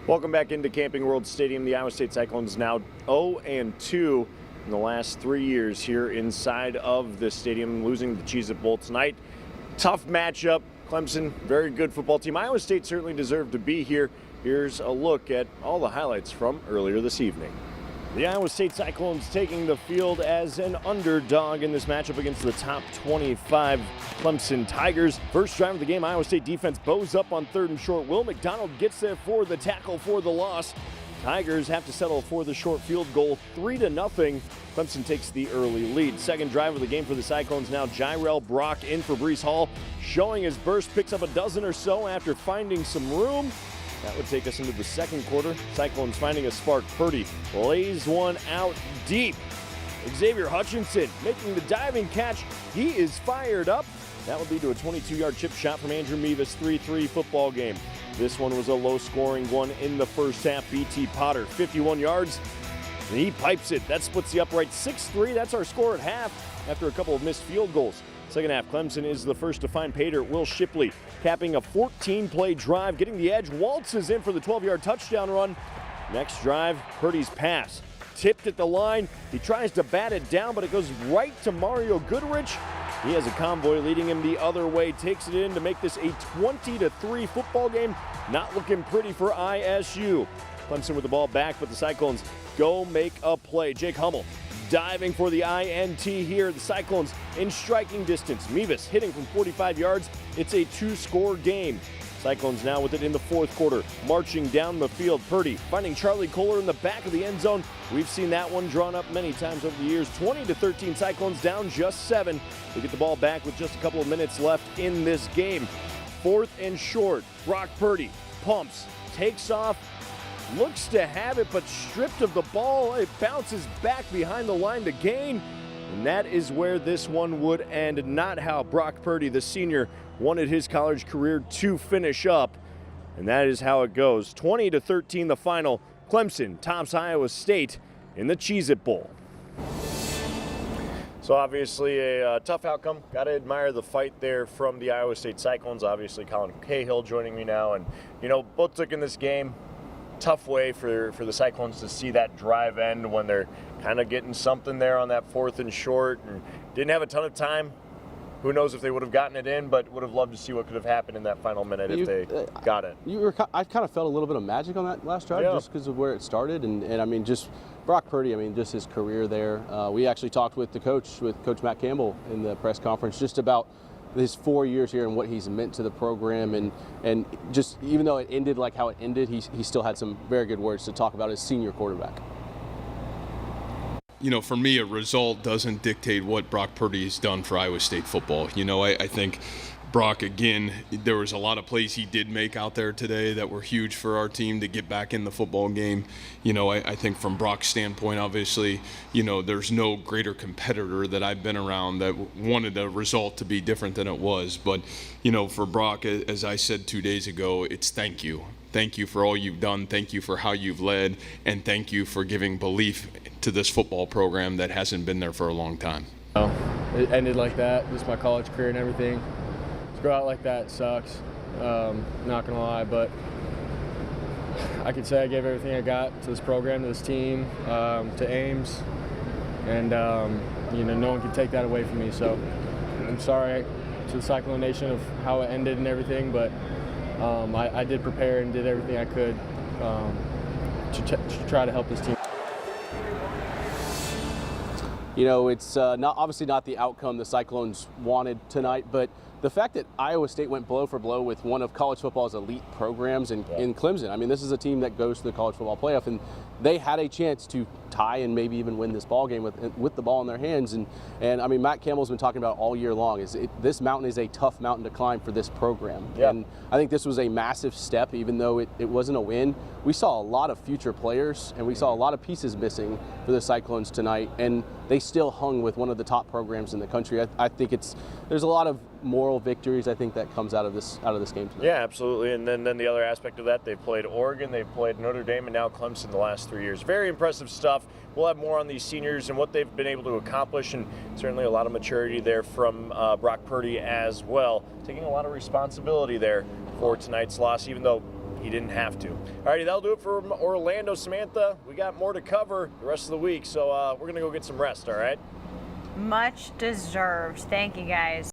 Welcome back into Camping World Stadium. The Iowa State Cyclones now 0-2 in the last 3 years here inside of this stadium, losing the Cheez-It Bowl tonight. Tough matchup. Clemson, very good football team. Iowa State certainly deserved to be here. Here's a look at all the highlights from earlier this evening. The Iowa State Cyclones taking the field as an underdog in this matchup against the top 25 Clemson Tigers. First drive of the game, Iowa State defense bows up on 3rd and short. Will McDonald gets there for the tackle for the loss. Tigers have to settle for the short field goal, 3-0. Clemson takes the early lead. Second drive of the game for the Cyclones now. Jyrell Brock in for Breece Hall, showing his burst, picks up a dozen or so after finding some room. That would take us into the second quarter. Cyclones finding a spark. Purdy lays one out deep. Xavier Hutchinson making the diving catch. He is fired up. That would lead to a 22-yard chip shot from Andrew Mevis. 3-3 football game. This one was a low-scoring one in the first half. B.T. Potter, 51 yards, and he pipes it. That splits the upright 6-3. That's our score at half after a couple of missed field goals. Second half, Clemson is the first to find pay dirt. Will Shipley capping a 14-play drive, getting the edge, waltzes in for the 12-yard touchdown run. Next drive, Purdy's pass tipped at the line. He tries to bat it down, but it goes right to Mario Goodrich. He has a convoy leading him the other way, takes it in to make this a 20-3 football game. Not looking pretty for ISU. Clemson with the ball back, but the Cyclones go make a play. Jake Hummel diving for the INT here. The Cyclones in striking distance. Mevis hitting from 45 yards. It's a 2-score game. Cyclones now with it in the fourth quarter, marching down the field. Purdy finding Charlie Kohler in the back of the end zone. We've seen that one drawn up many times over the years. 20-13, Cyclones down just 7. They get the ball back with just a couple of minutes left in this game. 4th and short. Brock Purdy pumps, takes off, looks to have it, but stripped of the ball. It bounces back behind the line to gain. And that is where this one would end. Not how Brock Purdy, the senior, wanted his college career to finish up. And that is how it goes. 20-13 the final. Clemson tops Iowa State in the Cheez-It Bowl. So obviously a tough outcome. Got to admire the fight there from the Iowa State Cyclones. Obviously Colin Cahill joining me now. And, you know, both took in this game. Tough way for the Cyclones to see that drive end when they're kind of getting something there on that 4th and short, and didn't have a ton of time. Who knows if they would have gotten it in, but would have loved to see what could have happened in that final minute if they got it. I kind of felt a little bit of magic on that last drive, just because of where it started, and I mean, just Brock Purdy, I mean, just his career there. We actually talked with Coach Matt Campbell in the press conference just about his 4 years here and what he's meant to the program, and just even though it ended like how it ended, he still had some very good words to talk about his senior quarterback. You know, for me, a result doesn't dictate what Brock Purdy has done for Iowa State football. You know, I think Brock, again, there was a lot of plays he did make out there today that were huge for our team to get back in the football game. You know, I think from Brock's standpoint, obviously, you know, there's no greater competitor that I've been around that wanted the result to be different than it was. But, you know, for Brock, as I said 2 days ago, it's thank you. Thank you for all you've done. Thank you for how you've led. And thank you for giving belief to this football program that hasn't been there for a long time. It ended like that, just my college career and everything. To go out like that sucks, not gonna lie, but I can say I gave everything I got to this program, to this team, to Ames, and you know, no one can take that away from me. So I'm sorry to the Cyclone Nation of how it ended and everything, but I did prepare and did everything I could to try to help this team. You know, it's obviously not the outcome the Cyclones wanted tonight, but the fact that Iowa State went blow for blow with one of college football's elite programs in Clemson. I mean, this is a team that goes to the college football playoff, and they had a chance to tie and maybe even win this ball game with the ball in their hands. And I mean, Matt Campbell's been talking about all year long this mountain is a tough mountain to climb for this program. And I think this was a massive step, even though it wasn't a win. We saw a lot of future players, and we saw a lot of pieces missing for the Cyclones tonight, and they still hung with one of the top programs in the country. I think there's a lot of moral victories, I think, that comes out of this game tonight. Yeah, absolutely. And then the other aspect of that, they've played Oregon, they've played Notre Dame, and now Clemson the last 3 years. Very impressive stuff. We'll have more on these seniors and what they've been able to accomplish, and certainly a lot of maturity there from Brock Purdy as well. Taking a lot of responsibility there for tonight's loss, even though he didn't have to. Alrighty, that'll do it for Orlando. Samantha, we got more to cover the rest of the week, so we're going to go get some rest, all right? Much deserved. Thank you, guys.